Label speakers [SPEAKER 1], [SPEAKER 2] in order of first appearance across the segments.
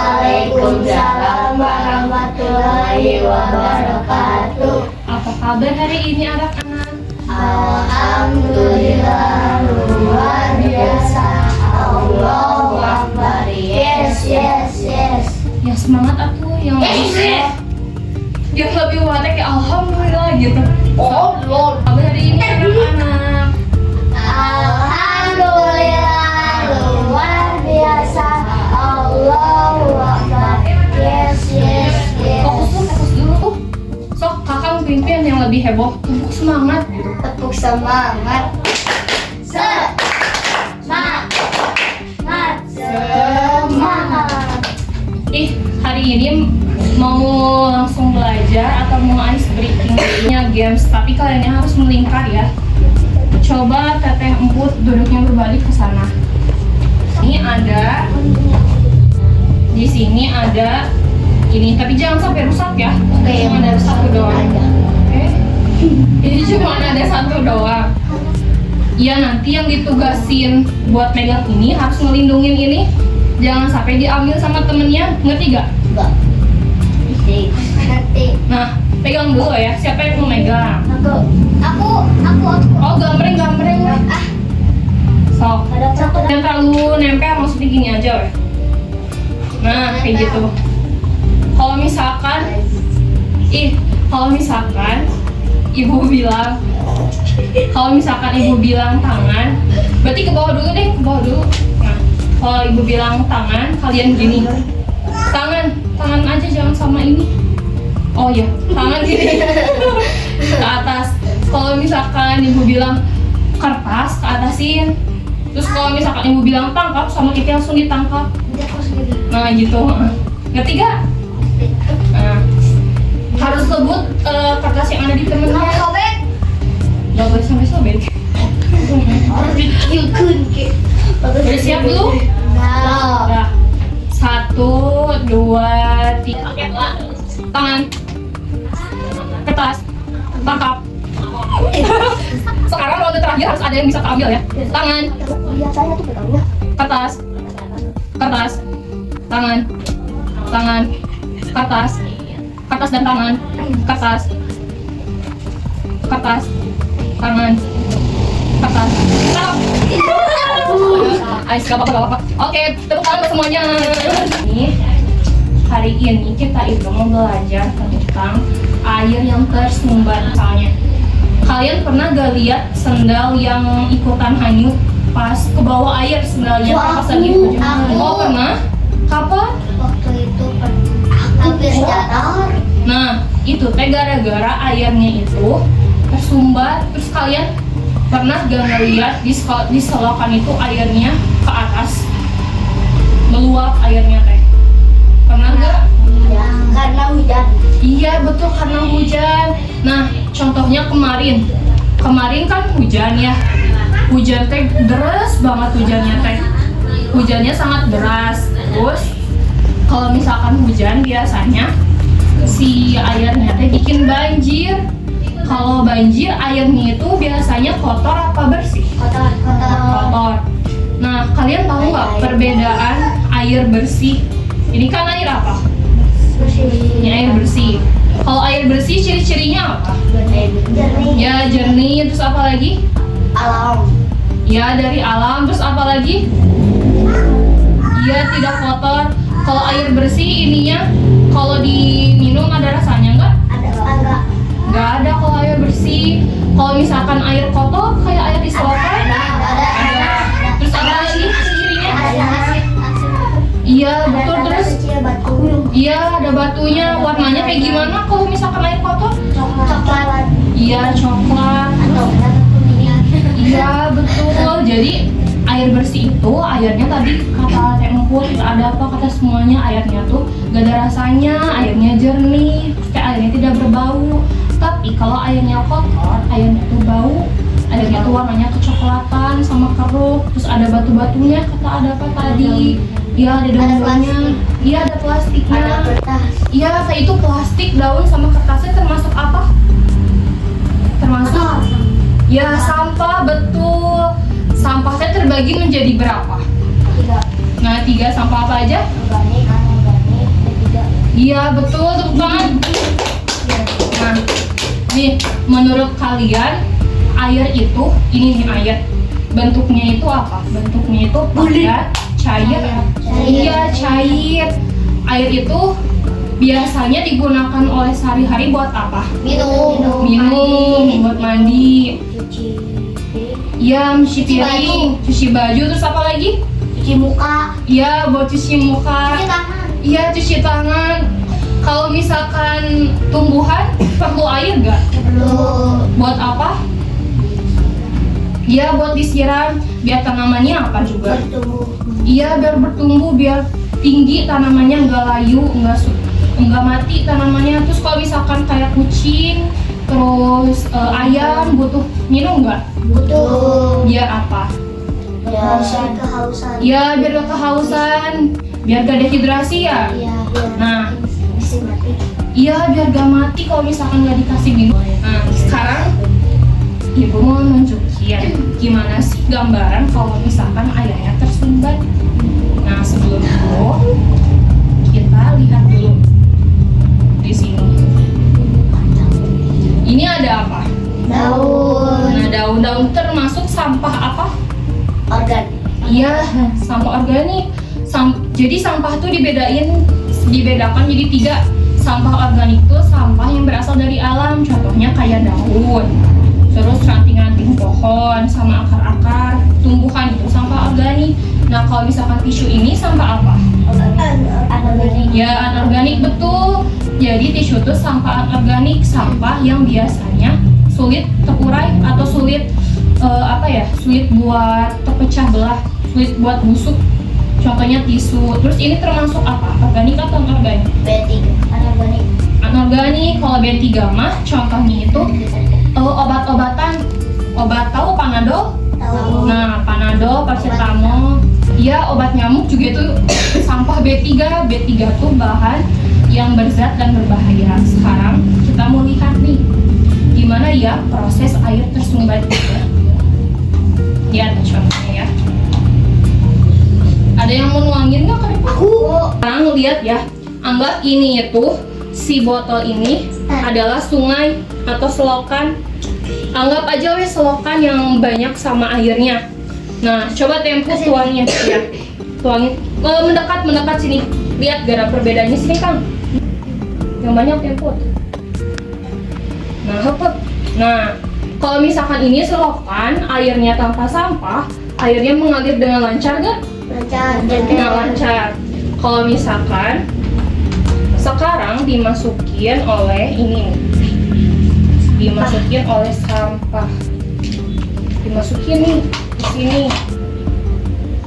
[SPEAKER 1] Waalaikumsalam warahmatullahi wabarakatuh.
[SPEAKER 2] Apa kabar hari ini anak-anak?
[SPEAKER 1] Alhamdulillah luar biasa. Allahu Akbar. Yes.
[SPEAKER 2] Ya semangat aku yang lebih watek ya alhamdulillah gitu.
[SPEAKER 1] Oh, Lord.
[SPEAKER 2] Kabar hari ini anak-anak?
[SPEAKER 1] Alhamdulillah luar biasa. Allahu Akbar. Yes.
[SPEAKER 2] Fokus dulu. Sok kakak pimpin yang lebih heboh. Tepuk semangat gitu.
[SPEAKER 1] Tepuk semangat. Semangat.
[SPEAKER 2] Hari ini mau langsung belajar atau mau ice breaking-nya games, tapi kalian harus melingkar ya. Coba teteh emput duduknya berbalik ke sana. Di sini ada ini, tapi jangan sampai rusak ya. Cuma ada satu doang. Oke. Ini cuma ada satu doang. Ya nanti yang ditugasin buat megang ini harus ngelindungin ini. Jangan sampai diambil sama temennya, ngerti gak?
[SPEAKER 1] Enggak. Ngerti.
[SPEAKER 2] Nah, pegang dulu ya. Siapa yang mau megang?
[SPEAKER 1] Aku.
[SPEAKER 2] Oh, gambreng. Sok. Jangan terlalu nempel, maksudnya gini aja weh. Nah, kayak gitu. Kalau misalkan ibu bilang tangan, berarti ke bawah dulu deh, Nah, kalau ibu bilang tangan, kalian gini. Tangan aja, jangan sama ini. Oh ya, tangan gini ke atas. Kalau misalkan ibu bilang kertas, ke atasin. Terus kalau misalkan ibu bilang tangkap, sama kita langsung ditangkap. Nah gitu. Ngerti gak? Nah, harus sebut kertas yang ada di temennya. Gak boleh sampai sobek. Udah siap belum? Nah, 1, 2, 3. Tangan, kertas, tangkap. Sekarang ronde terakhir harus ada yang bisa keambil ya. Tangan, kertas, tangan, kertas dan tangan, kertas, tangan, kertas. Stop. Ais, gak apa-apa. Oke, tepuk tangan buat semuanya. Hari ini kita itu mau belajar tentang air yang tersumbat. Misalnya, kalian pernah gak lihat sendal yang ikutan hanyut pas ke bawah air sendalnya pas lagi hujan? Oh pernah? Kapan?
[SPEAKER 1] Waktu itu hampir jatuh.
[SPEAKER 2] Nah, itu teh gara-gara airnya itu tersumbat. Terus kalian pernah gak ngeliat di selokan itu airnya ke atas meluap airnya teh? Pernah gak?
[SPEAKER 1] Ya, karena hujan.
[SPEAKER 2] Iya betul, karena hujan. Nah, contohnya kemarin kan hujan ya. Hujan teh deras banget hujannya teh. Hujannya sangat deras. Terus kalau misalkan hujan biasanya si airnya teh bikin banjir. Kalau banjir airnya itu biasanya kotor apa bersih? Kotor. Nah, kalian tahu nggak perbedaan air bersih? Ini kan air apa? Ini air bersih. Kalau air bersih ciri-cirinya apa?
[SPEAKER 1] Jernih.
[SPEAKER 2] Ya jernih. Terus apa lagi?
[SPEAKER 1] Alam.
[SPEAKER 2] Ya dari alam. Terus apa lagi? Ya tidak kotor. Kalau air bersih ininya kalau diminum ada rasanya nggak?
[SPEAKER 1] Ada.
[SPEAKER 2] Nggak ada kalau air bersih. Kalau misalkan air kotor kayak air di selokan
[SPEAKER 1] Ada.
[SPEAKER 2] Terus apa lagi cirinya?
[SPEAKER 1] Ada asin.
[SPEAKER 2] Iya betul. Terus
[SPEAKER 1] Kecil batu.
[SPEAKER 2] iya ada batunya. Warnanya kayak gimana kalau misalkan air kotor?
[SPEAKER 1] Coklat.
[SPEAKER 2] Iya coklat.
[SPEAKER 1] Atau kuning.
[SPEAKER 2] Iya betul. Jadi air bersih itu airnya tadi kata Teh Emput ada apa kata semuanya airnya tuh gak ada rasanya, airnya jernih, kayak airnya tidak berbau. Tapi kalau airnya kotor, airnya tuh bau, airnya tuh warnanya kecoklatan sama keruh, terus ada batu-batunya kata ada apa tadi? Iya ada daun-daunnya, iya ada plastiknya.
[SPEAKER 1] Ada kertas.
[SPEAKER 2] Iya kayak itu plastik, daun sama kertasnya termasuk apa? Termasuk ya sampah, betul. Sampahnya terbagi menjadi berapa?
[SPEAKER 1] 3.
[SPEAKER 2] Nah 3 sampah apa aja?
[SPEAKER 1] Organik, anorganik.
[SPEAKER 2] Iya betul, tepuk tangan. Nah, nih menurut kalian air itu, ini nih air, bentuknya itu apa? Bentuknya itu padat, cair. Iya cair. Air itu biasanya digunakan oleh sehari-hari buat apa? Minum, buat mandi. Iya, cuci piring, cuci baju, terus apa lagi?
[SPEAKER 1] Cuci muka.
[SPEAKER 2] Iya, buat cuci muka.
[SPEAKER 1] Cuci tangan.
[SPEAKER 2] Iya, cuci tangan. Kalau misalkan tumbuhan perlu air nggak?
[SPEAKER 1] Perlu.
[SPEAKER 2] Buat apa? Iya, buat disiram biar tanamannya apa juga?
[SPEAKER 1] Bertumbuh.
[SPEAKER 2] Iya, biar bertumbuh, biar tinggi tanamannya, nggak layu, nggak mati tanamannya. Terus kalau misalkan kayak kucing, terus ayam butuh minum nggak?
[SPEAKER 1] Butuh.
[SPEAKER 2] Biar apa?
[SPEAKER 1] Ya. Kehausan.
[SPEAKER 2] Iya, biar gak kehausan, biar gak dehidrasi ya.
[SPEAKER 1] Iya.
[SPEAKER 2] Nah,
[SPEAKER 1] Bisa mati.
[SPEAKER 2] iya biar gak mati kalau misalkan gak dikasih minum. Nah, sekarang ibu mau nunjukin gimana sih gambaran kalau misalkan airnya tersumbat. Nah, sebelum itu kita lihat dulu di sini. Ini ada apa?
[SPEAKER 1] Daun.
[SPEAKER 2] Nah, daun-daun termasuk sampah apa?
[SPEAKER 1] Organ.
[SPEAKER 2] Iya, sampah organik. Jadi sampah tuh dibedakan jadi 3. Sampah organik itu sampah yang berasal dari alam, contohnya kayak daun, terus ranting-ranting pohon, sama akar-akar tumbuhan, itu sampah organik. Nah, kalau misalkan tisu ini sampah apa?
[SPEAKER 1] Anorganik.
[SPEAKER 2] Ya, anorganik betul. Jadi tisu itu sampah anorganik, sampah yang biasanya sulit terurai atau sulit sulit buat terpecah belah, sulit buat busuk. Contohnya tisu. Terus ini termasuk apa? Organik atau anorganik?
[SPEAKER 1] B3. Anorganik.
[SPEAKER 2] Anorganik. Kalau B3 mah contohnya itu obat-obatan. Obat tahu Panadol?
[SPEAKER 1] Tahu.
[SPEAKER 2] Nah, Panadol, paracetamol. Iya, obat nyamuk juga itu sampah B3. B3 tuh bahan yang berzat dan berbahaya. Sekarang kita mau lihat nih gimana ya proses air tersumbat itu. Lihat contohnya ya. Ada yang mau nuangin nggak ke depan?
[SPEAKER 1] Aku.
[SPEAKER 2] Sekarang lihat ya. Anggap ini itu si botol ini adalah sungai atau selokan. Anggap aja wes selokan yang banyak sama airnya. Nah, coba Tempo tuangnya ya. Tuangin mendekat sini. Lihat gak ada perbedaannya sini, Kang. Yang banyak Tempo. Nah, hopet. Nah, kalau misalkan ini selokan, airnya tanpa sampah, airnya mengalir dengan lancar gak?
[SPEAKER 1] Lancar.
[SPEAKER 2] Dengan lancar. Kalau misalkan sekarang dimasukin oleh ini nih. Dimasukin oleh sampah. Dimasukin nih di sini.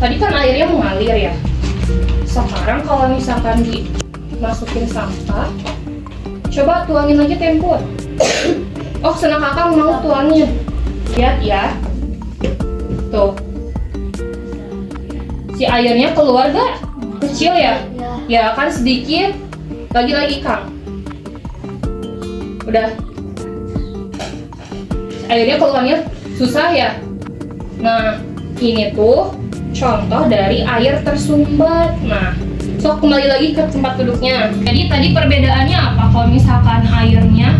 [SPEAKER 2] Tadi kan airnya mengalir ya. Sekarang kalau misalkan dimasukin sampah, coba tuangin aja Tempo. Oh, senang kakak mau tuangin. Lihat ya. Tuh. Si airnya keluar gak? Kecil ya? Ya kan sedikit. Lagi-lagi Kang. Udah. Airnya keluarnya susah ya? Nah, ini tuh contoh dari air tersumbat. Nah, sok kembali lagi ke tempat duduknya. Jadi tadi perbedaannya apa? Kalau misalkan airnya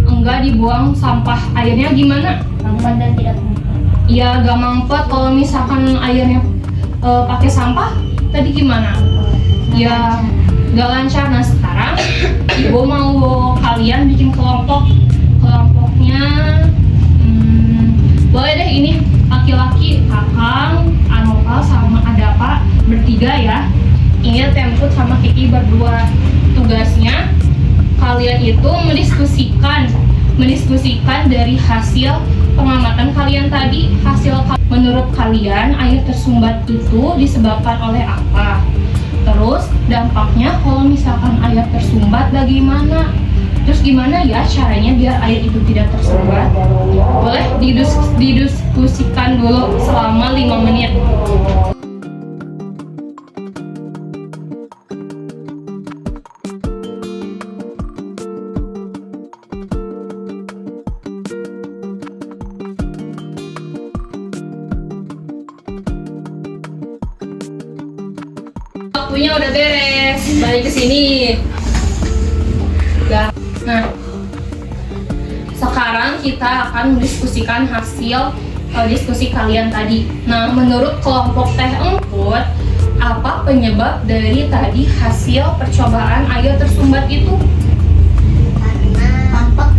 [SPEAKER 2] enggak dibuang sampah, airnya gimana?
[SPEAKER 1] Mampet dan tidak mampet.
[SPEAKER 2] Iya, gak mampet. Kalau misalkan airnya pakai sampah, tadi gimana? Ya, gak lancar. Nah, sekarang ibu mau kalian bikin kelompok. Kelompoknya boleh deh ini laki-laki, Kakang, Anopal sama Adapa bertiga ya. Ini Temput sama Kiki berdua. Tugasnya kalian itu mendiskusikan dari hasil pengamatan kalian tadi. Menurut kalian air tersumbat itu disebabkan oleh apa? Terus dampaknya kalau misalkan air tersumbat bagaimana? Terus gimana ya caranya biar air itu tidak tersumbat? Boleh didiskusikan dulu selama 5 menit. waktunya udah beres. Balik ke sini. Ya. Nah, sekarang kita akan mendiskusikan hasil diskusi kalian tadi. Nah, menurut kelompok Teh Engkut, apa penyebab dari tadi hasil percobaan air tersumbat itu?
[SPEAKER 1] Karena mampet.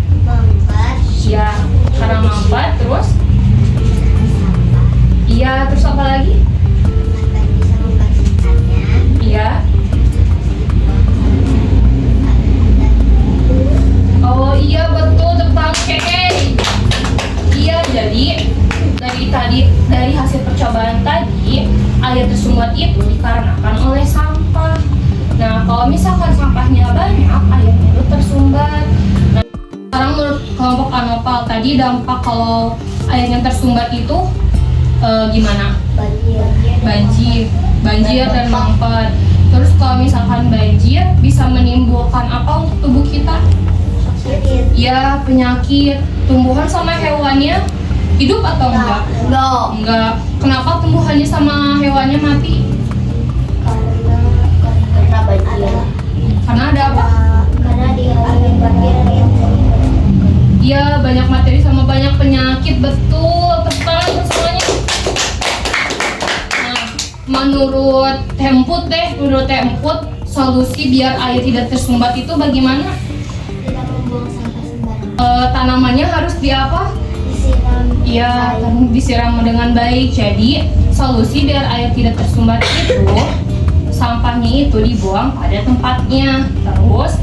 [SPEAKER 2] Ya, karena mampet, terus? Iya, terus apa lagi?
[SPEAKER 1] Akan bisa membersihkannya.
[SPEAKER 2] Iya. Oh iya betul, tentang keke. Iya, jadi dari hasil percobaan tadi, air tersumbat itu dikarenakan oleh sampah. Nah, kalau misalkan sampahnya banyak, airnya itu tersumbat. Nah, sekarang menurut kelompok Anopal tadi dampak kalau airnya tersumbat itu gimana? Banjir dan mampet. Terus kalau misalkan banjir bisa menimbulkan apa untuk tubuh kita?
[SPEAKER 1] Sakit.
[SPEAKER 2] Ya, penyakit. Tumbuhan sama hewannya hidup atau enggak? Enggak. Kenapa tumbuhannya sama hewannya mati?
[SPEAKER 1] Karena banjir.
[SPEAKER 2] Karena ada apa?
[SPEAKER 1] Karena di angin banjir yang
[SPEAKER 2] Iya, banyak materi sama banyak penyakit. Betul. Tepuk tangan semuanya. Nah, menurut Temput, solusi biar air tidak tersumbat itu bagaimana?
[SPEAKER 1] tidak membuang sampah sembarangan.
[SPEAKER 2] Tanamannya harus di apa?
[SPEAKER 1] Disiram.
[SPEAKER 2] Iya, disiram dengan baik. Jadi, solusi biar air tidak tersumbat itu sampahnya itu dibuang pada tempatnya. Terus,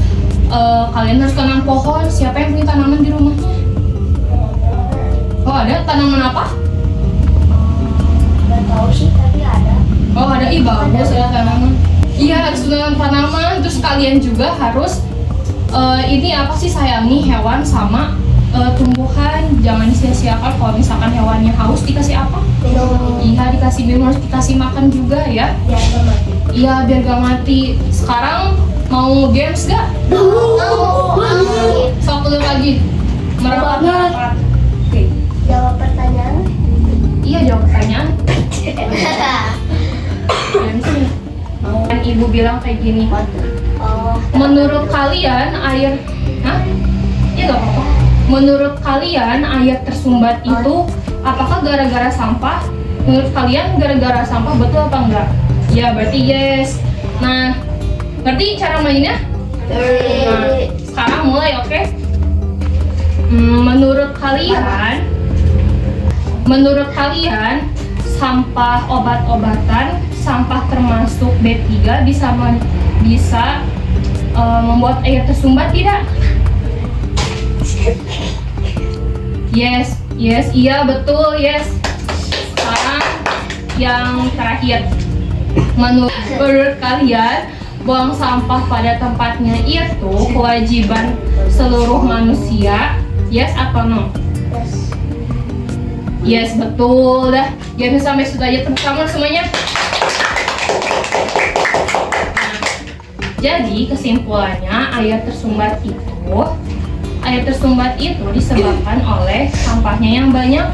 [SPEAKER 2] kalian harus tanam pohon. Siapa yang punya tanaman di rumahnya? Oh, ada tanaman apa?
[SPEAKER 1] Gak tahu sih, tapi ada.
[SPEAKER 2] Oh, ada. Ih, bagus ada tanaman. Iya, harus tanam tanaman. Terus kalian juga harus ini apa sih, sayangi hewan sama tumbuhan. Jangan disia-siakan. Kalau misalkan hewannya haus, dikasih apa?
[SPEAKER 1] Minum.
[SPEAKER 2] Iya, dikasih minum, harus dikasih makan juga ya.
[SPEAKER 1] Biar gak mati.
[SPEAKER 2] Iya, biar gak mati. Sekarang mau games gak? Sok dulu lagi. Merapat. Oke.
[SPEAKER 1] Jawab pertanyaan.
[SPEAKER 2] Iya, jawab pertanyaan. Games nih. Kan ibu bilang kayak gini.
[SPEAKER 1] Oh.
[SPEAKER 2] Menurut kalian air, ya gak apa-apa. Menurut kalian air tersumbat itu apakah gara-gara sampah? Menurut kalian gara-gara sampah, betul apa enggak? Ya, berarti yes. Nah, ngerti cara mainnya? Nah, sekarang mulai, oke? Menurut kalian sampah obat-obatan, sampah termasuk B3 bisa membuat air tersumbat tidak? Yes, iya betul, yes. Sekarang yang terakhir, menurut kalian buang sampah pada tempatnya itu kewajiban seluruh manusia, yes atau no? Yes, betul dah. Jangan sampai sudah aja, tepuk tangan semuanya. Nah, jadi kesimpulannya air tersumbat itu disebabkan oleh sampahnya yang banyak.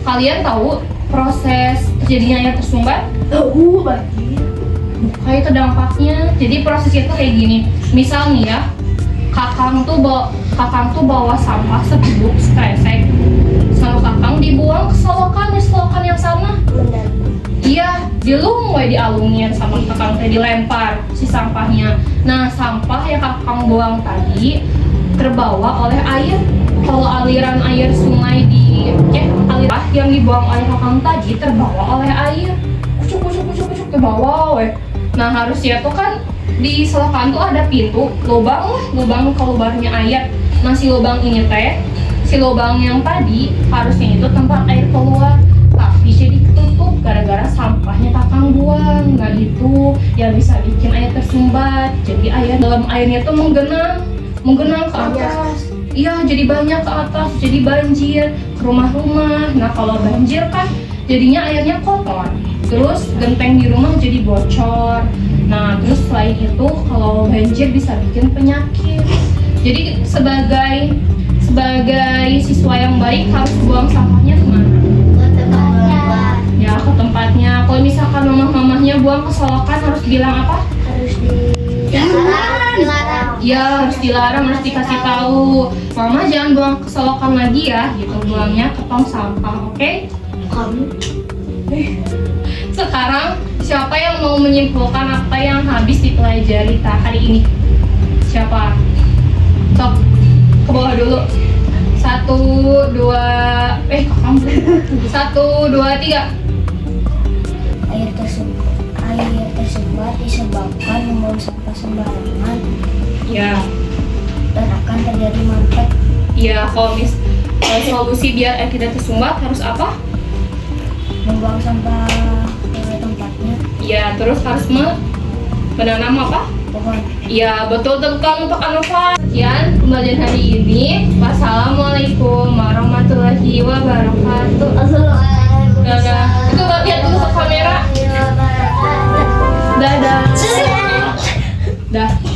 [SPEAKER 2] Kalian tahu proses terjadinya air tersumbat?
[SPEAKER 1] Tahu banjir.
[SPEAKER 2] Kayak itu dampaknya. Jadi prosesnya itu kayak gini. Misal nih ya, kakang tuh bawa sampah sebubuk sekresek. Sama kakang dibuang ke selokan yang sama.
[SPEAKER 1] Benar.
[SPEAKER 2] Iya, dialungin sama kakang teh, dilempar si sampahnya. Nah, sampah yang kakang buang tadi terbawa oleh air. Kalau aliran air sungai aliran yang dibuang oleh kakang tadi terbawa oleh air. Kucuk terbawa weh. Nah, harusnya tuh kan di selokan tuh ada pintu, lubang keluarnya air. Nah, si lubang yang tadi harusnya itu tempat air keluar, tapi jadi ketutup gara-gara sampahnya kakang buang. Nggak gitu, ya bisa bikin air tersumbat. Jadi dalam airnya tuh menggenang ke atas. Iya, jadi banyak ke atas, jadi banjir ke rumah-rumah. Nah, kalau banjir kan jadinya airnya kotor. Terus genteng di rumah jadi bocor. Nah, terus selain itu kalau banjir bisa bikin penyakit. Jadi sebagai siswa yang baik harus buang sampahnya kemana?
[SPEAKER 1] Ke tempat.
[SPEAKER 2] Ya, ke tempatnya. Kalau misalkan mamah-mamahnya buang keselokan harus bilang apa?
[SPEAKER 1] Harus dilarang.
[SPEAKER 2] Ya, harus dilarang, harus dikasih tahu. Mama jangan buang keselokan lagi ya, gitu. Buangnya ke tong sampah, oke?
[SPEAKER 1] Kamu
[SPEAKER 2] Sekarang siapa yang mau menyimpulkan apa yang habis dipelajari hari ini? Siapa? Sok, ke bawah dulu. 1, 2, kamu. 1, 2, 3.
[SPEAKER 1] air tersumbat disebabkan membuang sampah sembarangan
[SPEAKER 2] Ya,
[SPEAKER 1] dan akan terjadi mampet.
[SPEAKER 2] ya kalau solusi biar air tidak tersumbat harus apa?
[SPEAKER 1] Membuang sampah ke tempatnya.
[SPEAKER 2] Ya, terus harus menanam apa?
[SPEAKER 1] Pohon.
[SPEAKER 2] Ya, betul, tepuk tangan untuk Anova. Sekian pembelajaran hari ini. Wassalamualaikum warahmatullahi wabarakatuh.
[SPEAKER 1] Assalamualaikum.
[SPEAKER 2] Dadah. Itu lihat dulu ke kamera. Dadah. Dah.